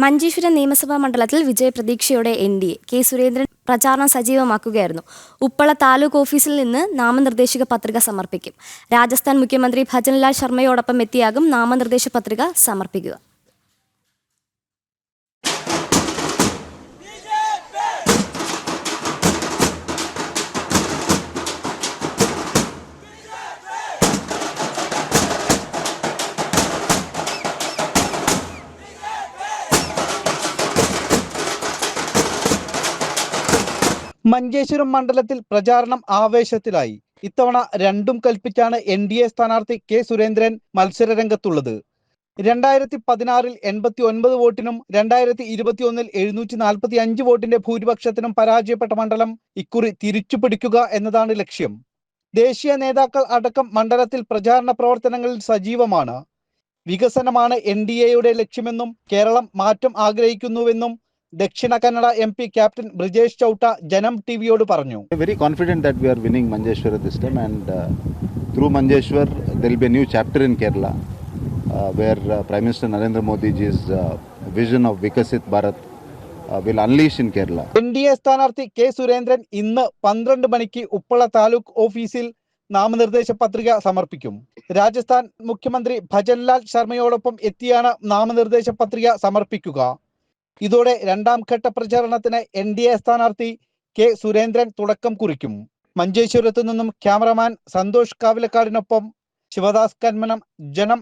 മഞ്ചേശ്വരം നിയമസഭാ മണ്ഡലത്തിൽ വിജയപ്രതീക്ഷയോടെ NDA. K Surendran പ്രചാരണം സജീവമാക്കുകയായിരുന്നു. ഉപ്പള താലൂക്ക് ഓഫീസിൽ നിന്ന് നാമനിർദ്ദേശക പത്രിക സമർപ്പിക്കും. രാജസ്ഥാൻ മുഖ്യമന്ത്രി ഭജൻലാൽ ശർമ്മയോടൊപ്പം എത്തിയാകും നാമനിർദ്ദേശ പത്രിക സമർപ്പിക്കുക. മഞ്ചേശ്വരം മണ്ഡലത്തിൽ പ്രചാരണം ആവേശത്തിലായി. ഇത്തവണ രണ്ടും കൽപ്പിച്ചാണ് എൻ.ഡി.എ സ്ഥാനാർത്ഥി കെ സുരേന്ദ്രൻ മത്സരരംഗത്തുള്ളത്. 2016 89 വോട്ടിനും 2021 745 വോട്ടിന്റെ ഭൂരിപക്ഷത്തിനും പരാജയപ്പെട്ട മണ്ഡലം ഇക്കുറി തിരിച്ചുപിടിക്കുക എന്നതാണ് ലക്ഷ്യം. ദേശീയ നേതാക്കൾ അടക്കം മണ്ഡലത്തിൽ പ്രചാരണ പ്രവർത്തനങ്ങളിൽ സജീവമാണ്. വികസനമാണ് എൻ.ഡി.എയുടെ ലക്ഷ്യമെന്നും കേരളം മാറ്റം ആഗ്രഹിക്കുന്നുവെന്നും ദക്ഷിണ കന്നഡ MP ക്യാപ്റ്റൻ ബ്രിജേഷ് ചൗട്ട ജനം ടിവിയോട് പറഞ്ഞു. Very confident that we are winning Manjeshwar this time, and through Manjeshwar there will be a new chapter in Kerala where Prime Minister Narendra Modi's vision of Vikasit Bharat will unleash in Kerala. NDA സ്ഥാനാർത്ഥി K Surendran ഇന്ന് 12 മണിക്ക് ഉപ്പള താലൂക്ക് ഓഫീസിൽ നാമനിർദ്ദേശ പത്രിക സമർപ്പിക്കും. രാജസ്ഥാൻ മുഖ്യമന്ത്രി ഭജൻലാൽ ശർമ്മയോടൊപ്പം എത്തിയാണ് നാമനിർദ്ദേശ പത്രിക സമർപ്പിക്കുക. ഇതോടെ രണ്ടാം ഘട്ട പ്രചാരണത്തിന് എൻ.ഡി.എ സ്ഥാനാർത്ഥി കെ സുരേന്ദ്രൻ തുടക്കം കുറിക്കും. മഞ്ചേശ്വരത്തു നിന്നും ക്യാമറമാൻ സന്തോഷ് കാവിലക്കാടിനൊപ്പം ശിവദാസ് കന്മനം, ജനം.